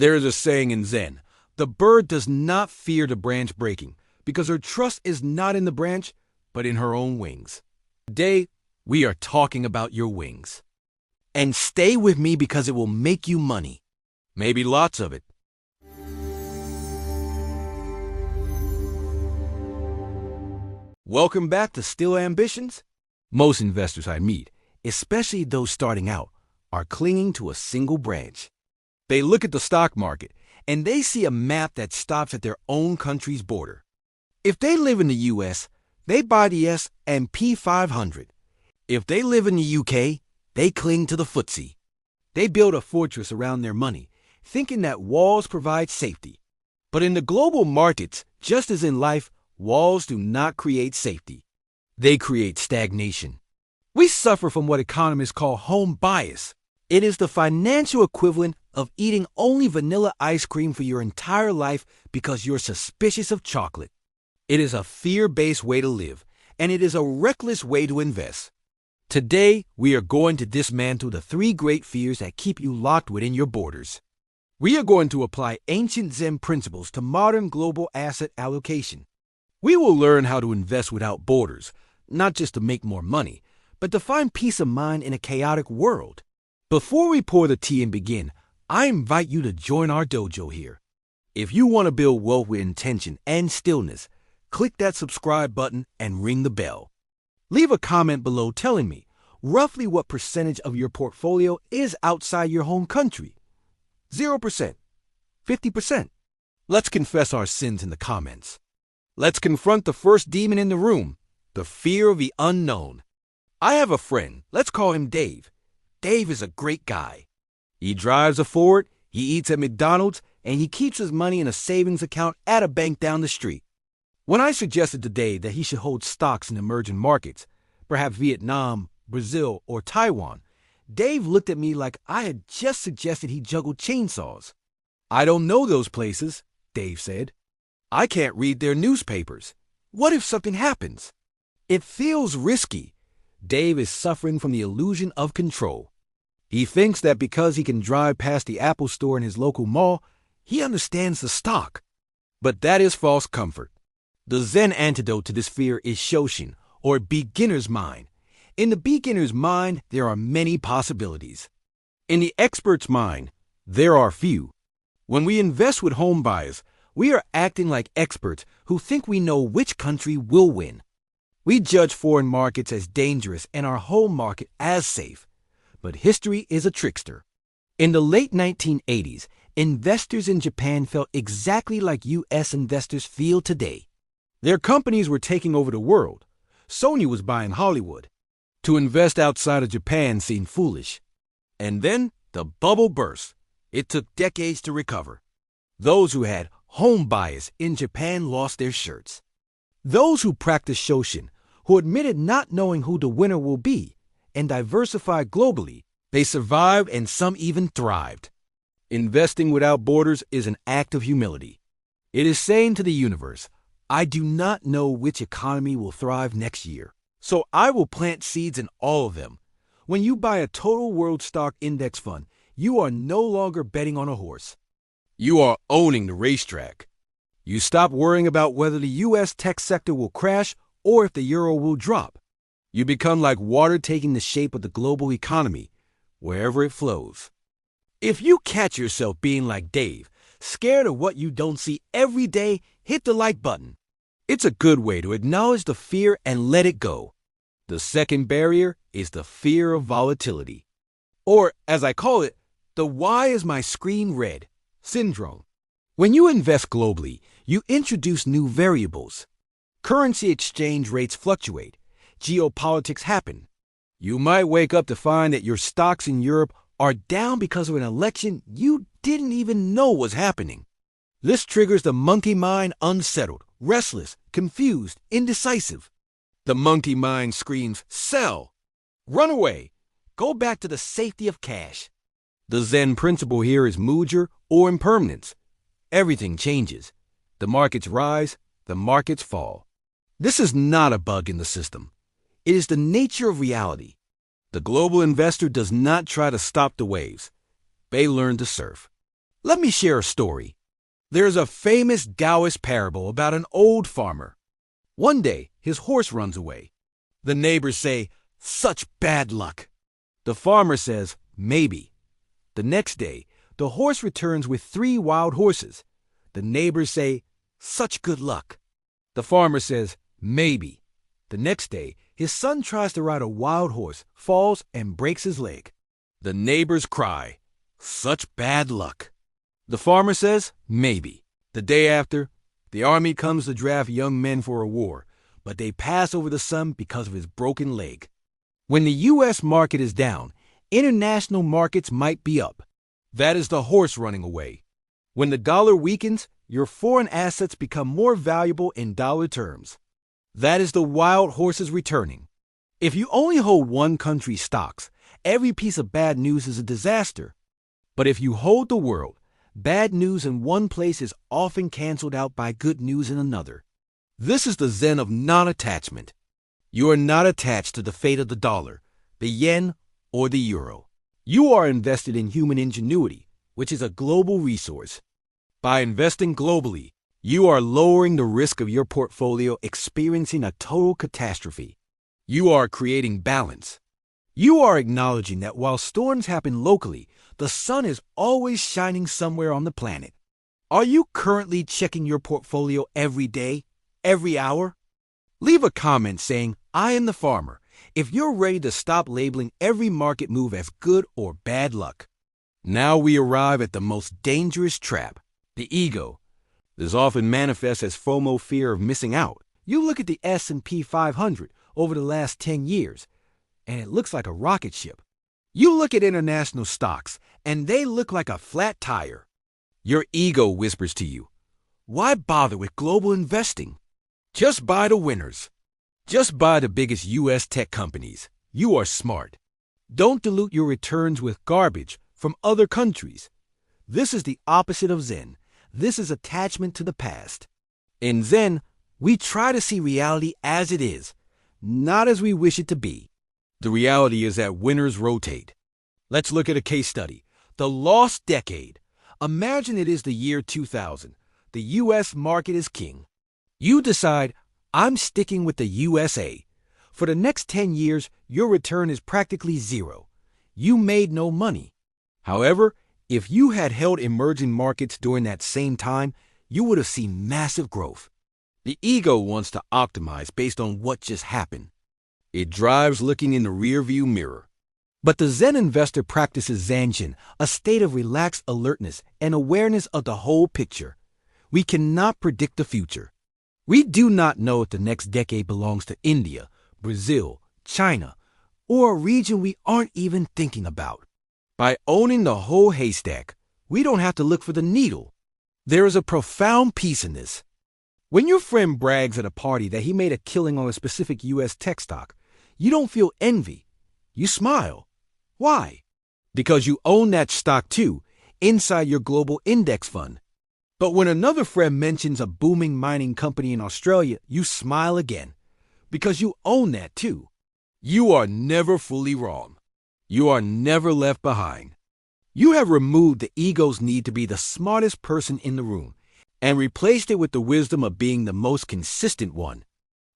There is a saying in Zen, the bird does not fear the branch breaking because her trust is not in the branch, but in her own wings. Today, we are talking about your wings. And stay with me because it will make you money. Maybe lots of it. Welcome back to Still Ambitions. Most investors I meet, especially those starting out, are clinging to a single branch. They look at the stock market and they see a map that stops at their own country's border. If they live in the U.S., they buy the S&P 500. If they live in the U.K., they cling to the FTSE. They build a fortress around their money, thinking that walls provide safety. But in the global markets, just as in life, walls do not create safety. They create stagnation. We suffer from what economists call home bias. It is the financial equivalent of eating only vanilla ice cream for your entire life because you're suspicious of chocolate. It is a fear-based way to live, and it is a reckless way to invest. Today, we are going to dismantle the 3 great fears that keep you locked within your borders. We are going to apply ancient Zen principles to modern global asset allocation. We will learn how to invest without borders, not just to make more money, but to find peace of mind in a chaotic world. Before we pour the tea and begin, I invite you to join our dojo here. If you want to build wealth with intention and stillness, click that subscribe button and ring the bell. Leave a comment below telling me roughly what percentage of your portfolio is outside your home country. 0%, 50%. Let's confess our sins in the comments. Let's confront the first demon in the room, the fear of the unknown. I have a friend, let's call him Dave. Dave is a great guy. He drives a Ford, he eats at McDonald's, and he keeps his money in a savings account at a bank down the street. When I suggested to Dave that he should hold stocks in emerging markets, perhaps Vietnam, Brazil, or Taiwan, Dave looked at me like I had just suggested he juggle chainsaws. I don't know those places, Dave said. I can't read their newspapers. What if something happens? It feels risky. Dave is suffering from the illusion of control. He thinks that because he can drive past the Apple store in his local mall, he understands the stock. But that is false comfort. The Zen antidote to this fear is Shoshin, or beginner's mind. In the beginner's mind, there are many possibilities. In the expert's mind, there are few. When we invest with home bias, we are acting like experts who think we know which country will win. We judge foreign markets as dangerous and our home market as safe. But history is a trickster. In the late 1980s, investors in Japan felt exactly like U.S. investors feel today. Their companies were taking over the world. Sony was buying Hollywood. To invest outside of Japan seemed foolish. And then the bubble burst. It took decades to recover. Those who had home bias in Japan lost their shirts. Those who practiced Shoshin, who admitted not knowing who the winner will be, and diversified globally, they survived and some even thrived. Investing without borders is an act of humility. It is saying to the universe, I do not know which economy will thrive next year, so I will plant seeds in all of them. When you buy a total world stock index fund, you are no longer betting on a horse. You are owning the racetrack. You stop worrying about whether the U.S. tech sector will crash or if the euro will drop. You become like water taking the shape of the global economy, wherever it flows. If you catch yourself being like Dave, scared of what you don't see every day, hit the like button. It's a good way to acknowledge the fear and let it go. The second barrier is the fear of volatility. Or, as I call it, the why is my screen red syndrome. When you invest globally, you introduce new variables. Currency exchange rates fluctuate. Geopolitics happen. You might wake up to find that your stocks in Europe are down because of an election you didn't even know was happening. This triggers the monkey mind unsettled, restless, confused, indecisive. The monkey mind screams, sell, run away, go back to the safety of cash. The Zen principle here is mujer or impermanence. Everything changes. The markets rise, the markets fall. This is not a bug in the system. It is the nature of reality. The global investor does not try to stop the waves. They learn to surf. Let me share a story. There's a famous Taoist parable about an old farmer. One day, his horse runs away. The neighbors say, "Such bad luck." The farmer says, "Maybe." The next day, the horse returns with 3 wild horses. The neighbors say, "Such good luck." The farmer says, "Maybe." The next day, his son tries to ride a wild horse, falls, and breaks his leg. The neighbors cry, "Such bad luck." The farmer says, "Maybe." The day after, the army comes to draft young men for a war, but they pass over the son because of his broken leg. When the U.S. market is down, international markets might be up. That is the horse running away. When the dollar weakens, your foreign assets become more valuable in dollar terms. That is the wild horses returning. If you only hold one country's stocks, every piece of bad news is a disaster. But if you hold the world, bad news in one place is often canceled out by good news in another. This is the Zen of non-attachment. You are not attached to the fate of the dollar, the yen, or the euro. You are invested in human ingenuity, which is a global resource. By investing globally, you are lowering the risk of your portfolio experiencing a total catastrophe. You are creating balance. You are acknowledging that while storms happen locally, the sun is always shining somewhere on the planet. Are you currently checking your portfolio every day, every hour? Leave a comment saying, "I am the farmer," if you're ready to stop labeling every market move as good or bad luck. Now we arrive at the most dangerous trap, the ego. This often manifests as FOMO, fear of missing out. You look at the S&P 500 over the last 10 years, and it looks like a rocket ship. You look at international stocks, and they look like a flat tire. Your ego whispers to you, "Why bother with global investing? Just buy the winners. Just buy the biggest U.S. tech companies. You are smart. Don't dilute your returns with garbage from other countries." This is the opposite of Zen. This is attachment to the past. In Zen, we try to see reality as it is, not as we wish it to be. The reality is that winners rotate. Let's look at a case study. The lost decade. Imagine it is the year 2000. The U.S. market is king. You decide, "I'm sticking with the USA." For the next 10 years, your return is practically zero. You made no money. However, if you had held emerging markets during that same time, you would have seen massive growth. The ego wants to optimize based on what just happened. It drives looking in the rearview mirror. But the Zen investor practices Zanshin, a state of relaxed alertness and awareness of the whole picture. We cannot predict the future. We do not know if the next decade belongs to India, Brazil, China, or a region we aren't even thinking about. By owning the whole haystack, we don't have to look for the needle. There is a profound peace in this. When your friend brags at a party that he made a killing on a specific U.S. tech stock, you don't feel envy. You smile. Why? Because you own that stock too, inside your global index fund. But when another friend mentions a booming mining company in Australia, you smile again, because you own that too. You are never fully wrong. You are never left behind. You have removed the ego's need to be the smartest person in the room and replaced it with the wisdom of being the most consistent one.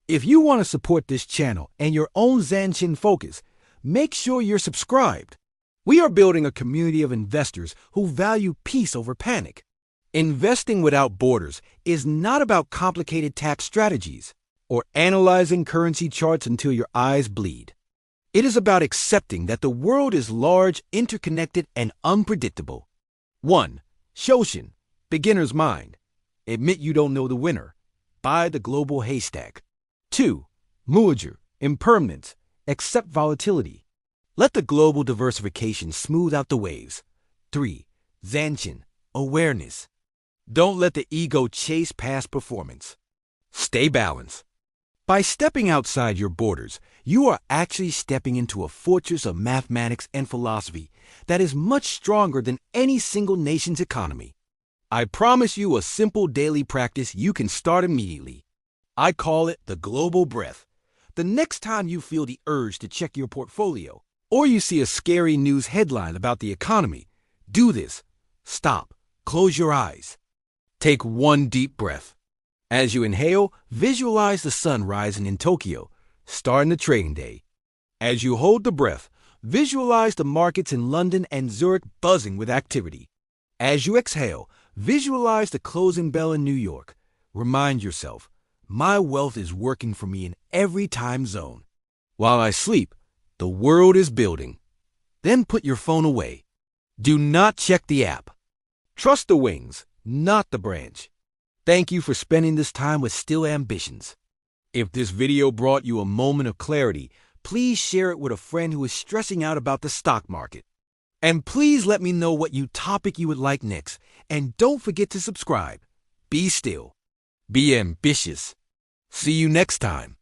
If you want to support this channel and your own Zanshin focus, make sure you're subscribed. We are building a community of investors who value peace over panic. Investing without borders is not about complicated tax strategies or analyzing currency charts until your eyes bleed. It is about accepting that the world is large, interconnected, and unpredictable. 1. Shoshin, beginner's mind. Admit you don't know the winner. Buy the global haystack. 2. Muajir, impermanence. Accept volatility. Let the global diversification smooth out the waves. 3. Zanshin, awareness. Don't let the ego chase past performance. Stay balanced. By stepping outside your borders, you are actually stepping into a fortress of mathematics and philosophy that is much stronger than any single nation's economy. I promise you a simple daily practice you can start immediately. I call it the global breath. The next time you feel the urge to check your portfolio, or you see a scary news headline about the economy, do this. Stop, Close your eyes. Take one deep breath. As you inhale, visualize the sun rising in Tokyo, starting the trading day. As you hold the breath, visualize the markets in London and Zurich buzzing with activity. As you exhale, visualize the closing bell in New York. Remind yourself, my wealth is working for me in every time zone. While I sleep, the world is building. Then put your phone away. Do not check the app. Trust the wings, not the branch. Thank you for spending this time with Still Ambitions. If this video brought you a moment of clarity, please share it with a friend who is stressing out about the stock market. And please let me know what topic you would like next. And don't forget to subscribe. Be still. Be ambitious. See you next time.